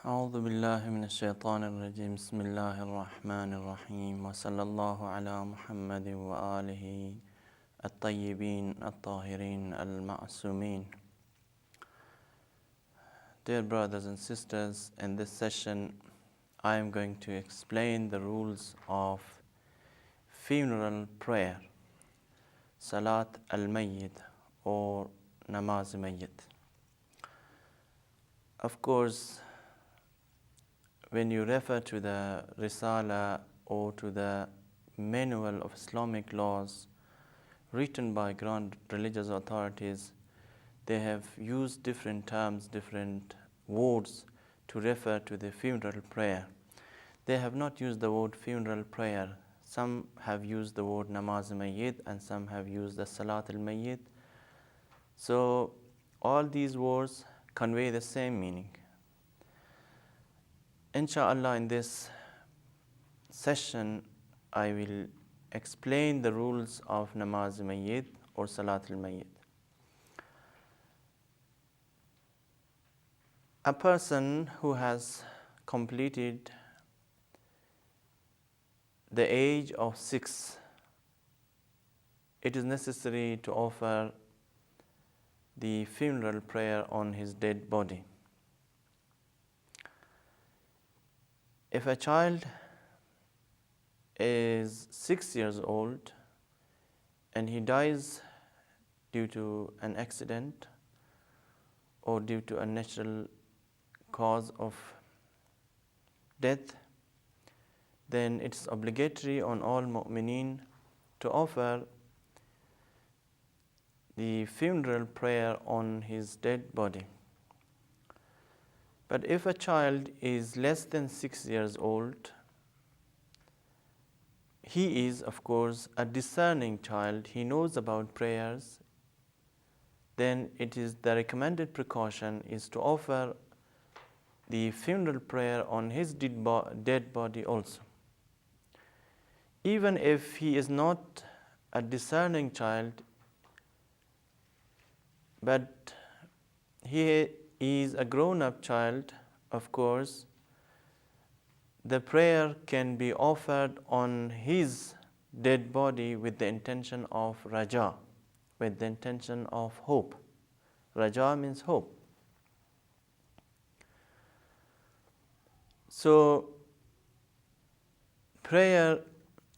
أعوذ بالله من الشيطان الرجيم بسم الله الرحمن الرحيم وصلى الله على محمد وآله الطيبين الطاهرين المعصومين. Dear brothers and sisters, in this session I am going to explain the rules of funeral prayer, Salat Al-Mayyit or Namaz Mayyit. Of course, when you refer to the Risala or to the manual of Islamic laws written by grand religious authorities, they have used different terms, different words to refer to the funeral prayer. They have not used the word funeral prayer. Some have used the word Namaz Mayyit and some have used the Salat al-Mayyit. So all these words convey the same meaning. Inshallah, in this session, I will explain the rules of Namaz Mayyit or Salat al-Mayyit. A person who has completed the age of 6, it is necessary to offer the funeral prayer on his dead body. If a child is 6 years old and he dies due to an accident or due to a natural cause of death, then it's obligatory on all mu'mineen to offer the funeral prayer on his dead body. But if a child is less than 6 years old, he is, of course, a discerning child. He knows about prayers. Then it is the recommended precaution is to offer the funeral prayer on his dead body also. Even if he is not a discerning child, but he is a grown-up child, of course, the prayer can be offered on his dead body with the intention of Raja, with the intention of hope. Raja means hope. So, prayer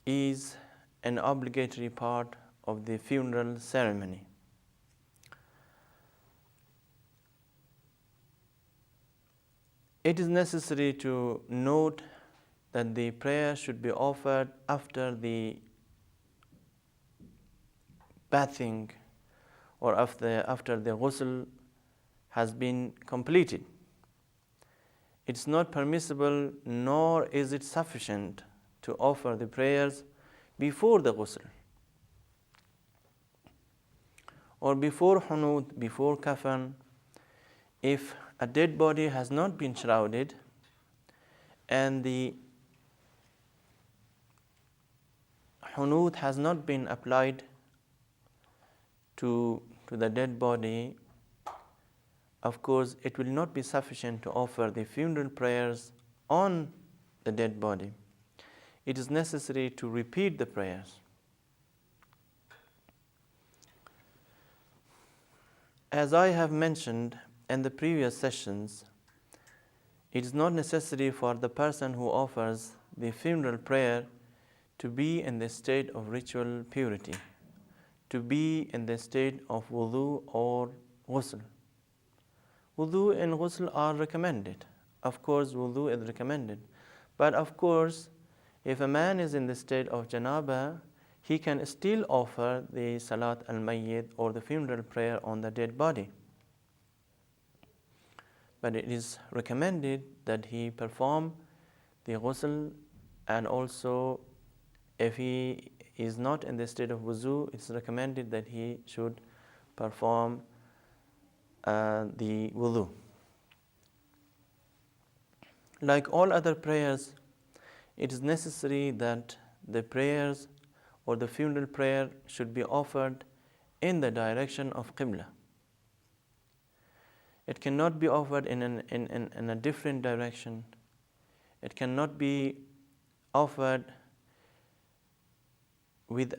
is an obligatory part of the funeral ceremony. It is necessary to note that the prayer should be offered after the bathing or after the ghusl has been completed. It's not permissible nor is it sufficient to offer the prayers before the ghusl or before hunud, before kafan. If a dead body has not been shrouded and the hunud has not been applied to the dead body, of course, it will not be sufficient to offer the funeral prayers on the dead body. It is necessary to repeat the prayers. As I have mentioned in the previous sessions, it is not necessary for the person who offers the funeral prayer to be in the state of ritual purity, to be in the state of wudu or ghusl. Wudu and ghusl are recommended. Of course, wudu is recommended. But of course, if a man is in the state of janaba, he can still offer the Salat Al-Mayyit or the funeral prayer on the dead body. But it is recommended that he perform the ghusl, and also if he is not in the state of wuzu, it's recommended that he should perform the wudu. Like all other prayers, it is necessary that the prayers or the funeral prayer should be offered in the direction of Qibla. It cannot be offered in a different direction. It cannot be offered with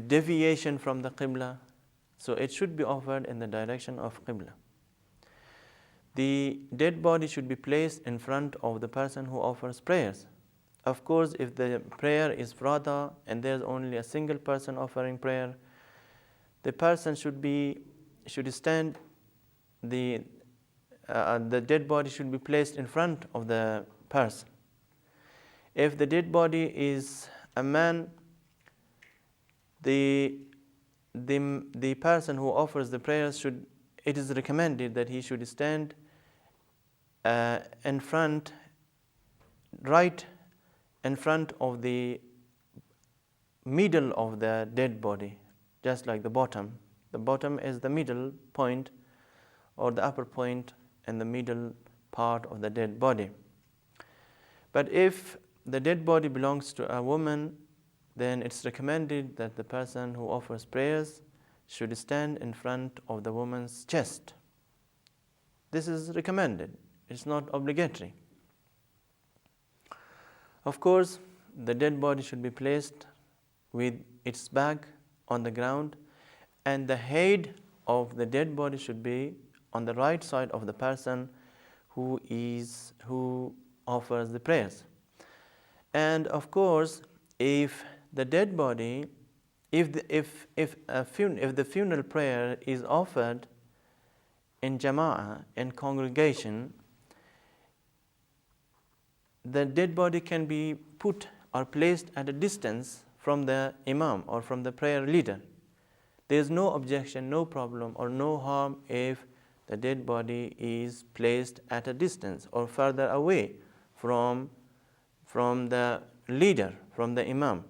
deviation from the Qibla. So it should be offered in the direction of Qibla. The dead body should be placed in front of the person who offers prayers. Of course, if the prayer is frada and there's only a single person offering prayer, the person should stand. The dead body should be placed in front of the person. If the dead body is a man, the person who offers the prayers it is recommended that he should stand in front, right in front of the middle of the dead body, just like the bottom. The bottom is the middle point or the upper point in the middle part of the dead body. But if the dead body belongs to a woman, then it's recommended that the person who offers prayers should stand in front of the woman's chest. This is recommended. It's not obligatory. Of course, the dead body should be placed with its back on the ground, and the head of the dead body should be on the right side of the person who offers the prayers. And of course, if the dead body, if the funeral prayer is offered in jama'ah, in congregation, the dead body can be put or placed at a distance from the imam or from the prayer leader. There is no objection, no problem, or no harm if the dead body is placed at a distance or further away from the leader, from the imam,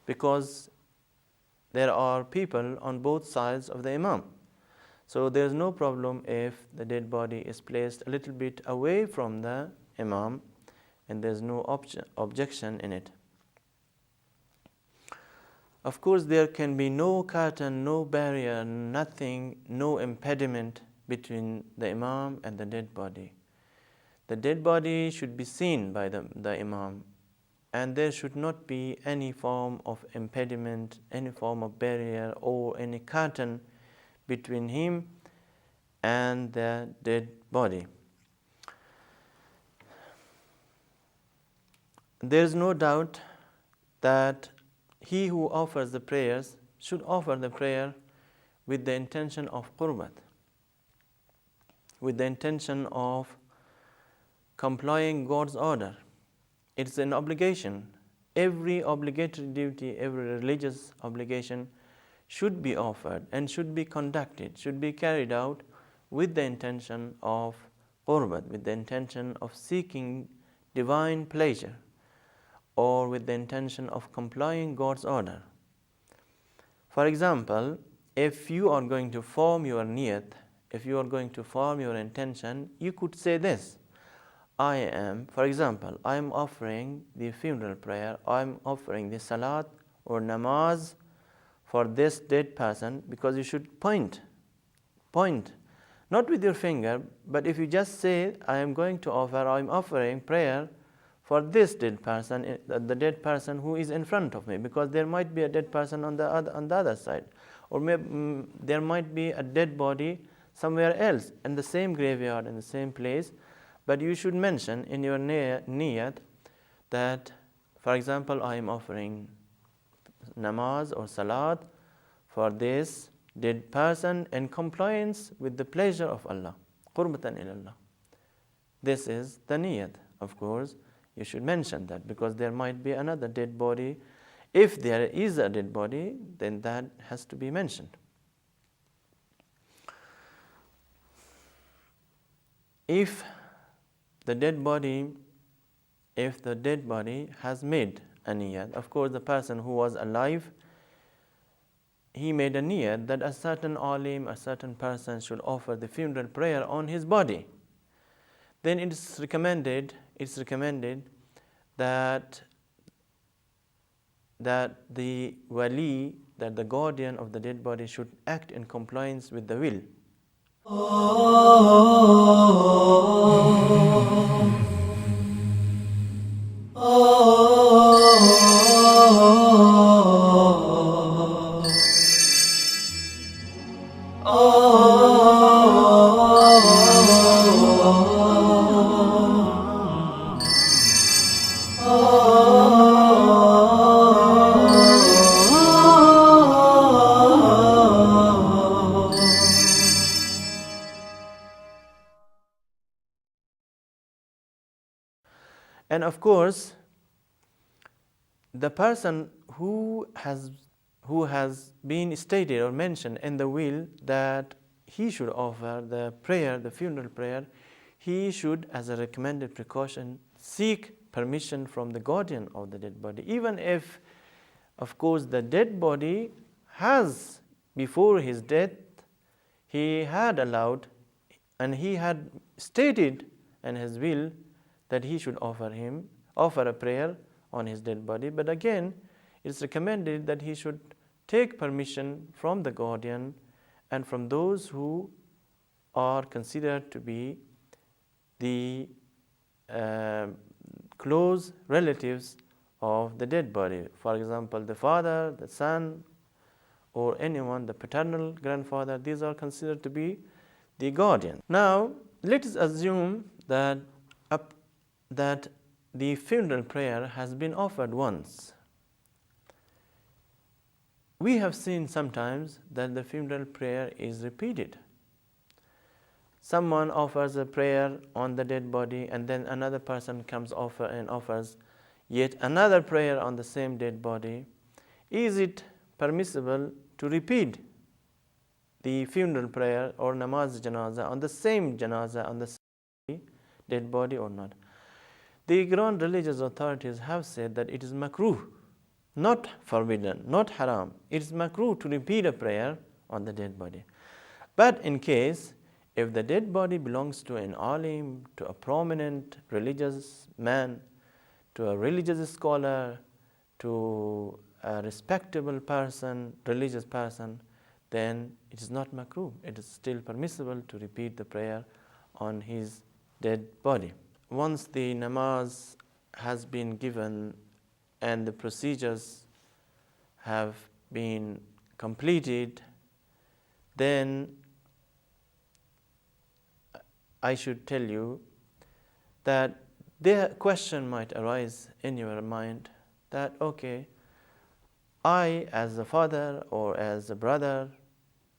because there are people on both sides of the imam. So there is no problem if the dead body is placed a little bit away from the imam, and there is no objection in it. Of course, there can be no curtain, no barrier, nothing, no impediment between the imam and the dead body. The dead body should be seen by the imam, and there should not be any form of impediment, any form of barrier, or any curtain between him and the dead body. There is no doubt that he who offers the prayers should offer the prayer with the intention of qurbat, with the intention of complying God's order. It's an obligation. Every obligatory duty, every religious obligation should be offered and should be conducted, should be carried out with the intention of qurbat, with the intention of seeking divine pleasure, or with the intention of complying God's order. For example, if you are going to form your niyat, if you are going to form your intention, you could say this: I am offering the funeral prayer, I am offering the salat or namaz for this dead person, because you should point, not with your finger, but if you just say, I am offering prayer for this dead person, the dead person who is in front of me, because there might be a dead person on the other side, or there might be a dead body somewhere else in the same graveyard, in the same place. But you should mention in your niyat that, for example, I am offering namaz or salat for this dead person in compliance with the pleasure of Allah, qurbatan ilallah. This is the niyat. Of course, you should mention that, because there might be another dead body If there is a dead body, then that has to be mentioned. If the dead body has made a niyat, of course the person who was alive, he made a niyat that a certain alim, a certain person should offer the funeral prayer on his body, then it's recommended that the wali, that the guardian of the dead body, should act in compliance with the will. And of course, the person who has been stated or mentioned in the will that he should offer the prayer, the funeral prayer, he should, as a recommended precaution, seek permission from the guardian of the dead body. Even if, of course, the dead body has, before his death, he had allowed and he had stated in his will that he should offer a prayer on his dead body. But again, it's recommended that he should take permission from the guardian and from those who are considered to be the close relatives of the dead body. For example, the father, the son, or anyone, the paternal grandfather, these are considered to be the guardian. Now, let us assume that the funeral prayer has been offered once. We have seen sometimes that the funeral prayer is repeated. Someone offers a prayer on the dead body, and then another person comes and offers yet another prayer on the same dead body. Is it permissible to repeat the funeral prayer or namaz janaza on the same janaza, on the same dead body or not? The grand religious authorities have said that it is makruh, not forbidden, not haram. It is makruh to repeat a prayer on the dead body. But in case, if the dead body belongs to an alim, to a prominent religious man, to a religious scholar, to a respectable person, religious person, then it is not makruh. It is still permissible to repeat the prayer on his dead body. Once the namaz has been given and the procedures have been completed, then I should tell you that the question might arise in your mind that, okay, I as a father or as a brother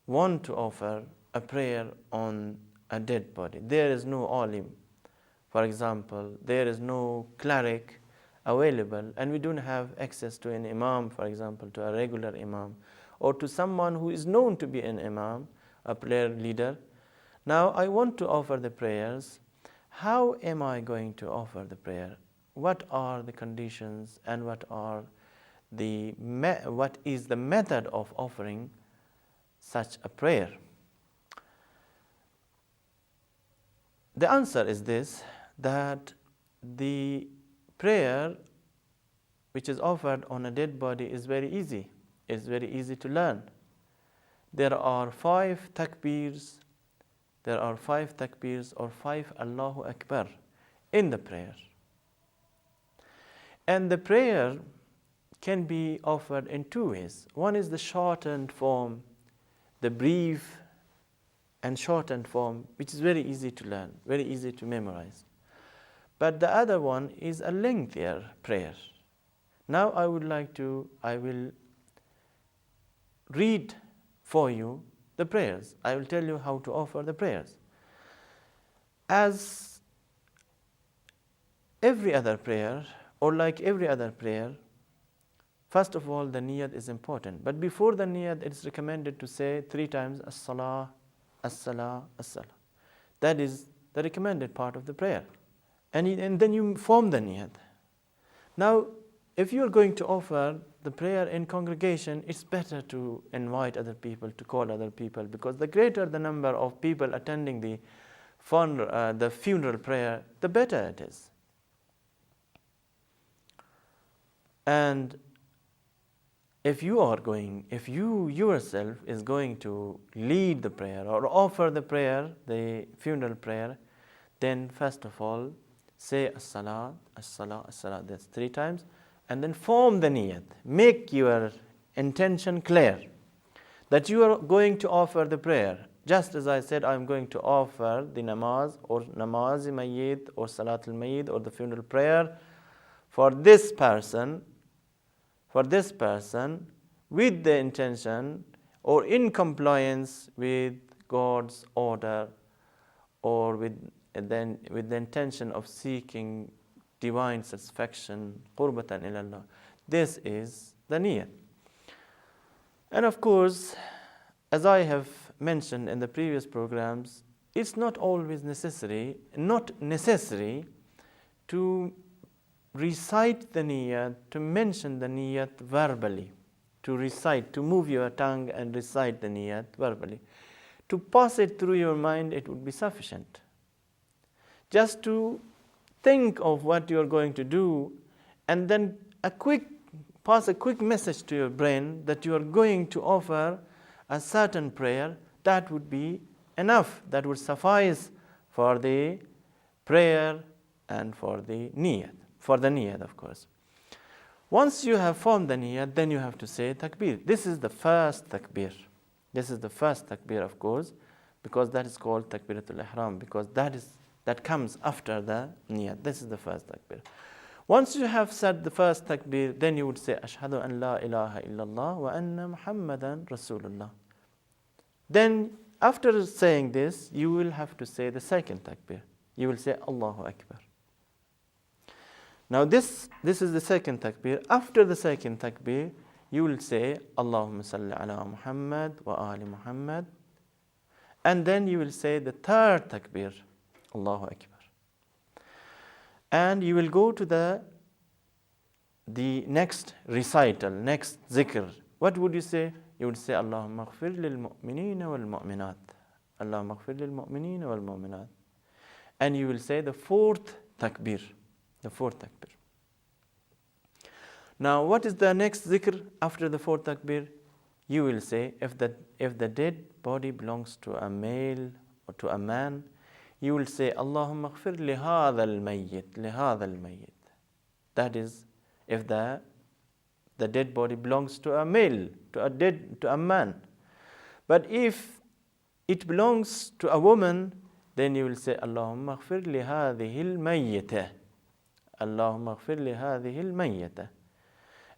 want to offer a prayer on a dead body. There is no alim. For example, there is no cleric available, and we don't have access to an imam, for example, to a regular imam, or to someone who is known to be an imam, a prayer leader. Now, I want to offer the prayers. How am I going to offer the prayer? What are the conditions and what is the method of offering such a prayer? The answer is this, that the prayer which is offered on a dead body is very easy. It's very easy to learn. There are 5 takbirs. There are 5 takbirs or 5 Allahu Akbar in the prayer. And the prayer can be offered in 2 ways. One is the shortened form, the brief and shortened form, which is very easy to learn, very easy to memorize. But the other one is a lengthier prayer. Now I will read for you the prayers. I will tell you how to offer the prayers. As every other prayer, or like every other prayer, First of all, the niyat is important. But before the niyat, it's recommended to say 3 times as-salah, as-salah, as-salah. That is the recommended part of the prayer. And then you form the niyat. Now, if you are going to offer the prayer in congregation, it's better to invite other people, to call other people, because the greater the number of people attending the funeral prayer, the better it is. And if you yourself is going to lead the prayer or offer the prayer, the funeral prayer, then first of all, say as-salat, as-salat, as-salat, that's 3 times, and then form the niyat. Make your intention clear that you are going to offer the prayer. Just as I said, I'm going to offer the namaz or namaz-i-mayyit or salat al-mayyit or the funeral prayer for this person, with the intention or in compliance with God's order, or with the intention of seeking divine satisfaction, qurbatan ilallah. This is the niyyah. And of course, as I have mentioned in the previous programs, it's not always necessary to recite the niyyat, to mention the niyyat verbally, to recite, to move your tongue and recite the niyyat verbally. To pass it through your mind, it would be sufficient. Just to think of what you are going to do, and then pass a quick message to your brain that you are going to offer a certain prayer, that would be enough. That would suffice for the prayer and for the niyyat. For the niyyat, of course. Once you have formed the niyyat, then you have to say takbir. This is the first takbir. Of course, because that is called takbiratul ihram, because that comes after the niyyat. This is the first takbir. Once you have said the first takbir, then you would say ashhadu an la ilaha illallah wa anna muhammadan rasulullah. Then after saying this, you will have to say the second takbir. You will say Allahu Akbar. Now this is the second takbir. After the second takbir, you will say Allahumma salli ala Muhammad wa ali Muhammad. And then you will say the third takbir, Allahu Akbar. And you will go to the next recital, next zikr. What would you say? You would say Allahumma ighfir lil mu'minina wal mu'minat. Allahumma ighfir lil mu'minina wal mu'minat. And you will say the fourth takbir. Now, what is the next zikr after the fourth takbir? You will say, if the dead body belongs to a male or to a man, you will say, Allahumma ighfir li hadha al-mayyit. That is, if the dead body belongs to a male, to a man. But if it belongs to a woman, then you will say, Allahumma ighfir li hadhihi al-mayyitah. Allahumma ighfir li hadhihi al-mayyitah.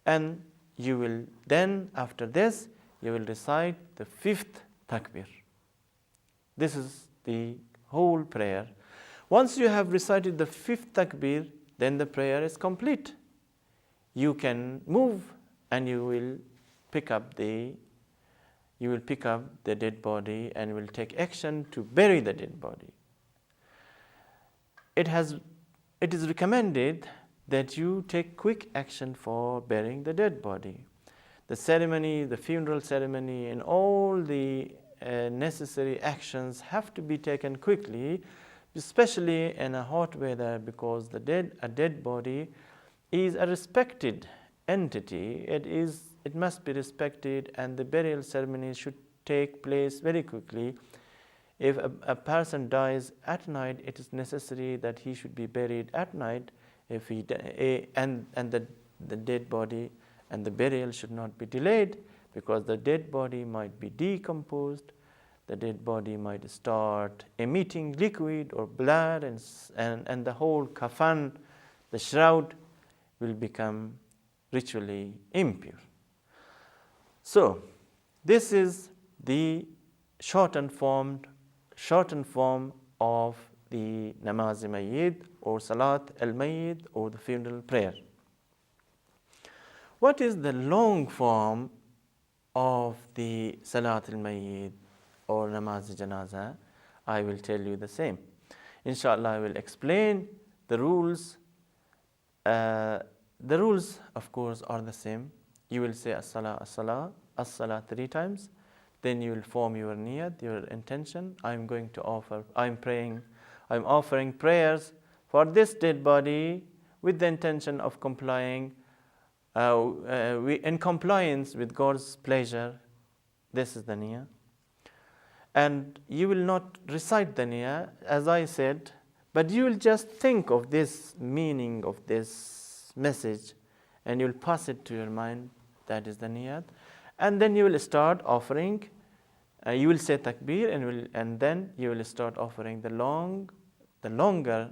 And you will then, after this, you will recite the fifth takbir. This is the whole prayer. Once you have recited the fifth takbir, then the prayer is complete. You can move and you will pick up the dead body and will take action to bury the dead body. It is recommended that you take quick action for burying the dead body. The ceremony, the funeral ceremony, and all the necessary actions have to be taken quickly, especially in a hot weather, because a dead body is a respected entity. It must be respected, and the burial ceremony should take place very quickly. If a person dies at night, it is necessary that he should be buried at night. And the dead body and the burial should not be delayed, because the dead body might be decomposed. The dead body might start emitting liquid or blood, and the whole kafan, the shroud, will become ritually impure. So this is the shortened form of the namaz-i-mayyit or salat al-mayyit or the funeral prayer. What is the long form of the Salat al-Mayyit or Namaz Janaza? I will tell you the same. Inshallah, I will explain the rules. The rules, of course, are the same. You will say as-salah, as-salah, as-salah 3 times. Then you will form your niyat, your intention. I'm offering prayers for this dead body with the intention of complying, in compliance with God's pleasure. This is the niyyah. And you will not recite the niyyah, as I said, but you will just think of this meaning of this message and you will pass it to your mind. That is the niyyat. And then you will start offering. You will say takbir and then you will start offering the longer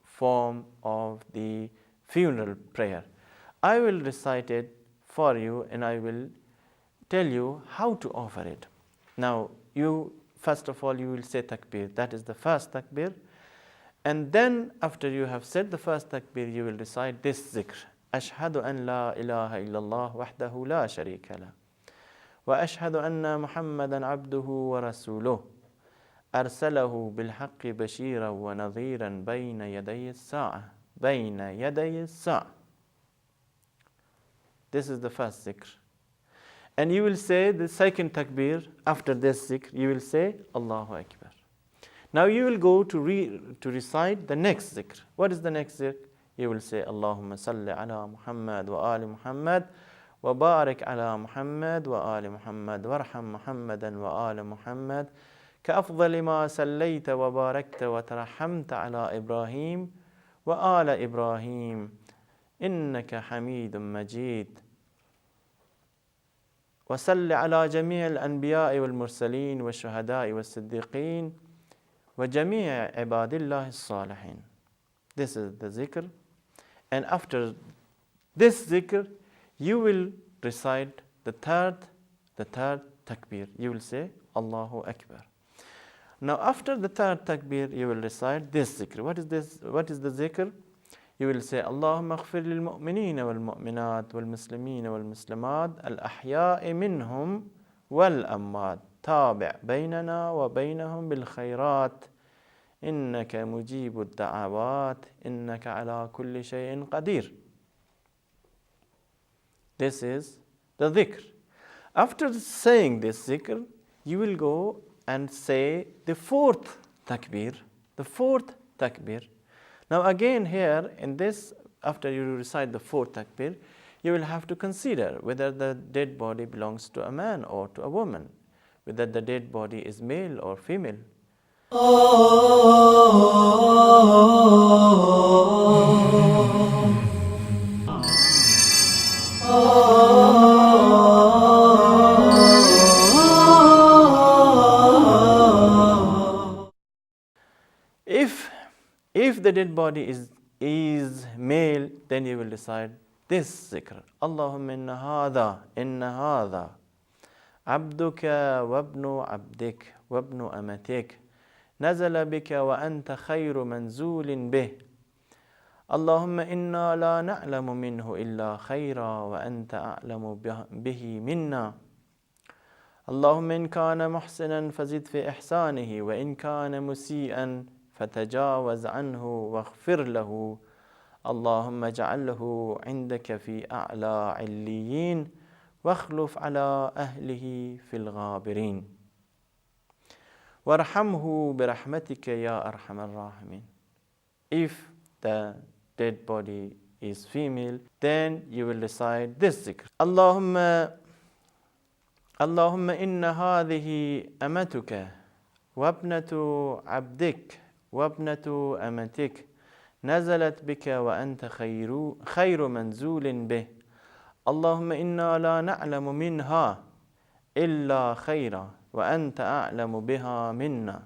form of the funeral prayer. I will recite it for you and I will tell you how to offer it. Now, first of all, you will say takbir. That is the first takbir. And then after you have said the first takbir, you will recite this zikr. Ashhadu an la ilaha illallah wahdahu la sharika la. Wa ashhadu anna Muhammadan abduhu wa rasuluh. Arsalahu bil haqqi bashiran wa nadhiran bayna yaday as-sa'ah. Bayna yaday as-sa'ah. This is the first zikr. And you will say the second takbir. After this zikr, you will say Allahu Akbar. Now you will go to recite the next zikr. What is the next zikr? You will say Allahumma salli ala Muhammad wa ali Muhammad wa barik ala Muhammad wa ali Muhammad warham Muhammadan wa ali Muhammad كأفضل ما صليت وباركت وترحمت على إبراهيم وآل إبراهيم إنك حميد مجيد وصل على جميع الأنبياء والمرسلين والشهداء والصديقين وجميع عباد الله الصالحين. This is the zikr. And after this zikr, you will recite the third takbir. You will say Allahu Akbar. Now after the third takbir, you will recite this zikr. What is this? What is the zikr? You will say Allahumma aghfir lil mu'minina wal mu'minat wal muslimina wal muslimat al ahya'i minhum wal amwat tabi' baynana wa baynahum bil khayrat innaka mujibud da'awat innaka ala kulli shay'in qadir. This is the dhikr. After saying this zikr, you will go and say the fourth takbir. The fourth takbir. Now again here in this, after you recite the fourth takbir, you will have to consider whether the dead body belongs to a man or to a woman, whether the dead body is male or female. If the dead body is male, then you will recite this zikr. Allahumma inna hadha abduka wa ibnu abdik wa ibnu amatik nazala bika wa anta khayru manzulin bih. Allahumma inna la na'lamu minhu illa khayra wa anta a'lamu bihi minna. Allahumma in kana muhsinan fazid fi ihsanihi wa in kana musi'an فتجاوز عنه واغفر له اللهم اجعله عندك في أعلى عليين واخلف على أهله في الغابرين وارحمه برحمتك يا أرحم الراحمين. If the dead body is female, then you will recite this zikr. اللهم إن هذه أمتك وابنة عبدك وابنة أمتك نزلت بك وأنت خير منزول به. اللهم إنا لا نعلم منها إلا خيرا وأنت أعلم بها منا.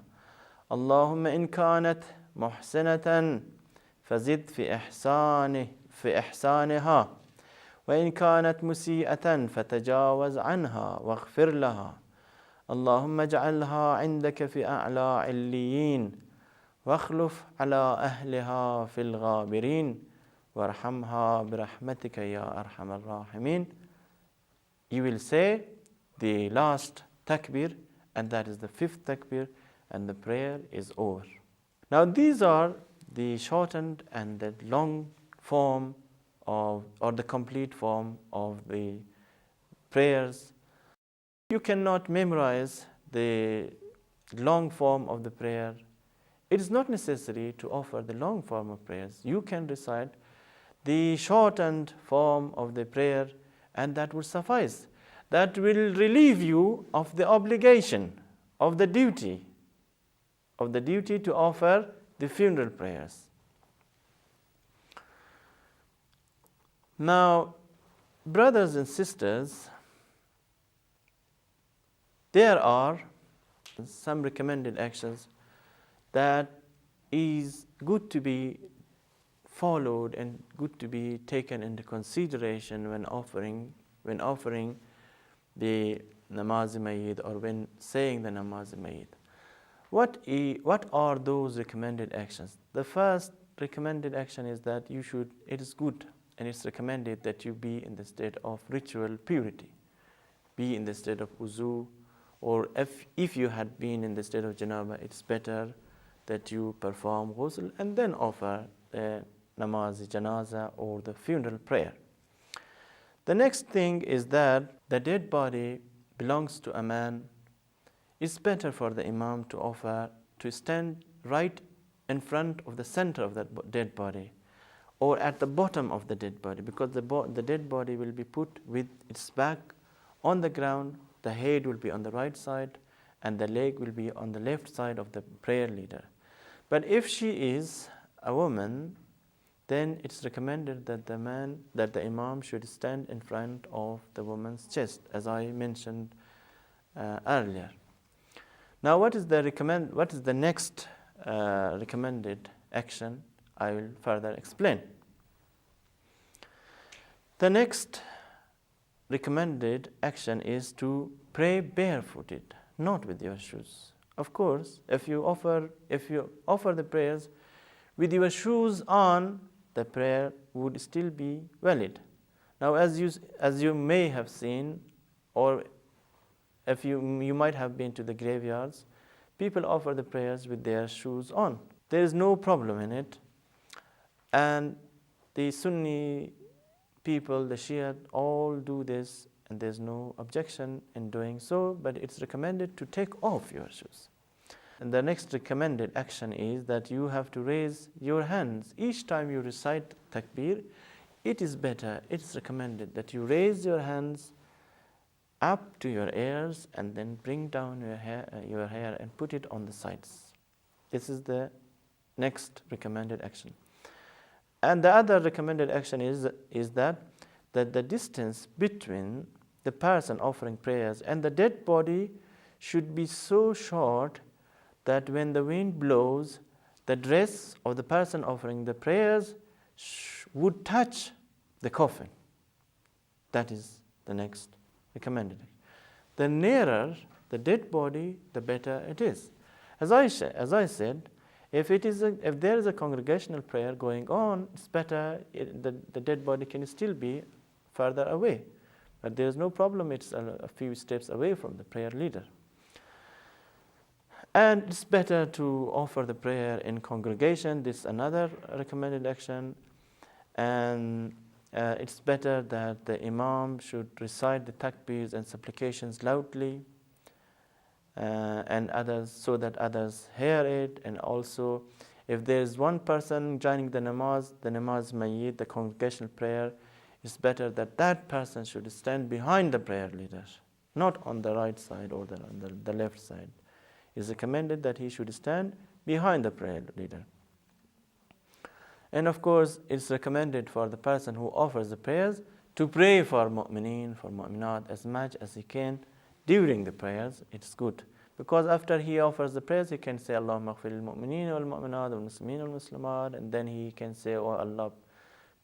اللهم إن كانت محسنة فزد في إحسانها وإن كانت مسيئة فتجاوز عنها واغفر لها. اللهم اجعلها عندك في أعلى عليين واخلف على أهلها في الغابرين وَارْحَمْهَا بِرَحْمَتِكَ يَا أَرْحَمَ الرَّاحِمِينَ. You will say the last takbir, and that is the 5th takbir, and the prayer is over. Now these are the shortened and the long form of, or the complete form of the prayers. You cannot memorize the long form of the prayer. It is not necessary to offer the long form of prayers. You can recite the shortened form of the prayer, and that would suffice. That will relieve you of the obligation, of the duty to offer the funeral prayers. Now, brothers and sisters, there are some recommended actions that is good to be followed and good to be taken into consideration when offering the namaz-e-mayyit, or when saying the namaz-e-mayyit. What are those recommended actions? The first recommended action is that it is good and it's recommended that you be in the state of ritual purity. Be in the state of wuzu, or if you had been in the state of janaba, it's better that you perform ghusl and then offer the namaz-e-janaza or the funeral prayer. The next thing is that the dead body belongs to a man. It's better for the imam to stand right in front of the center of that dead body, or at the bottom of the dead body, because the dead body will be put with its back on the ground, the head will be on the right side, and the leg will be on the left side of the prayer leader. But if she is a woman, then it's recommended that the imam should stand in front of the woman's chest, as I mentioned earlier. Now, what is the next recommended action? I will further explain. The next recommended action is to pray barefooted, not with your shoes. Of course, if you offer the prayers with your shoes on, the prayer would still be valid. Now, as you may have seen, or if you might have been to the graveyards, people offer the prayers with their shoes on. There is no problem in it. And the Sunni people, the Shia, all do this, and there's no objection in doing so, but it's recommended to take off your shoes. And the next recommended action is that you have to raise your hands. Each time you recite takbir, it is better, it's recommended that you raise your hands up to your ears and then bring down your hair and put it on the sides. This is the next recommended action. And the other recommended action is that the distance between the person offering prayers and the dead body should be so short that when the wind blows, the dress of the person offering the prayers would touch the coffin. That is the next recommended. The nearer the dead body, the better it is. As I said, if there is a congregational prayer going on, it's better the dead body can still be further away. But there is no problem, it's a few steps away from the prayer leader. And it's better to offer the prayer in congregation. This is another recommended action. And it's better that the imam should recite the takbirs and supplications loudly, and others, so that others hear it. And also, if there is one person joining the namaz-mayyit, the congregational prayer, it's better that that person should stand behind the prayer leader, not on the right side or on the left side. It's recommended that he should stand behind the prayer leader. And of course, it's recommended for the person who offers the prayers to pray for mu'mineen, for mu'minat, as much as he can during the prayers. It's good. Because after he offers the prayers, he can say, Allahumma aghfir lil-mu'mineen wal-mu'minat wal-muslimin wal-muslimat, and then he can say, oh Allah,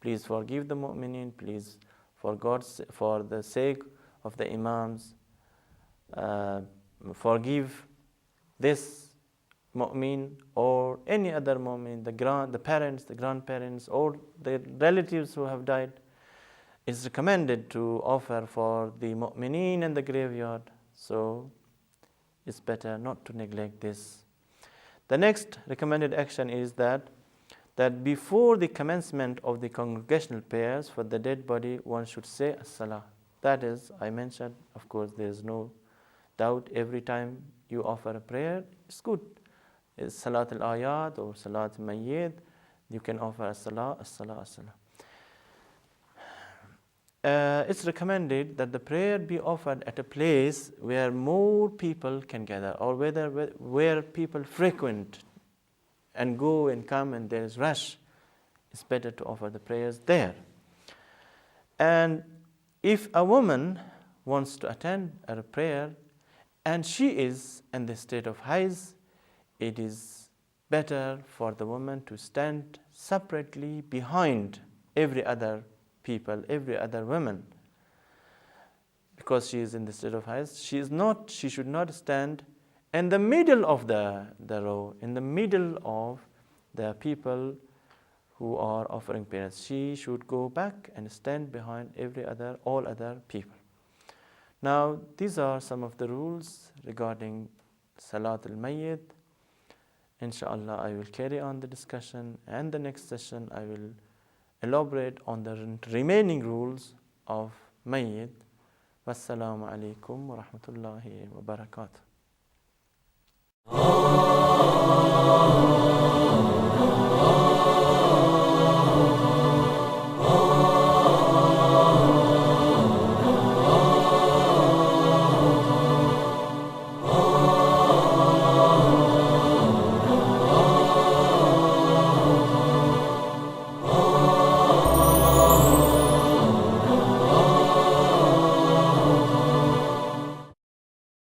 please forgive the mu'mineen, please, for the sake of the imams, forgive this mu'min or any other mu'min, the parents, the grandparents, or the relatives who have died, it's recommended to offer for the mu'mineen in the graveyard. So it's better not to neglect this. The next recommended action is that before the commencement of the congregational prayers for the dead body, one should say as-salah. That is, I mentioned, of course, there is no doubt, every time you offer a prayer, it's good. It's Salat al-Ayat or Salat al-Mayyit, you can offer as-salah, as-salah, as-salah. It's recommended that the prayer be offered at a place where more people can gather, or where people frequent and go and come and there is rush. It's better to offer the prayers there. And if a woman wants to attend a prayer and she is in the state of haiz, it is better for the woman to stand separately behind every other people, every other woman, because she is in the state of haiz. She should not stand in the middle of the row, in the middle of the people who are offering prayers. She should go back and stand behind all other people. Now, these are some of the rules regarding Salat al-Mayyit. Inshallah, I will carry on the discussion, and the next session I will elaborate on the remaining rules of Mayyit. Wassalamu alaikum wa rahmatullahi wa barakatuh.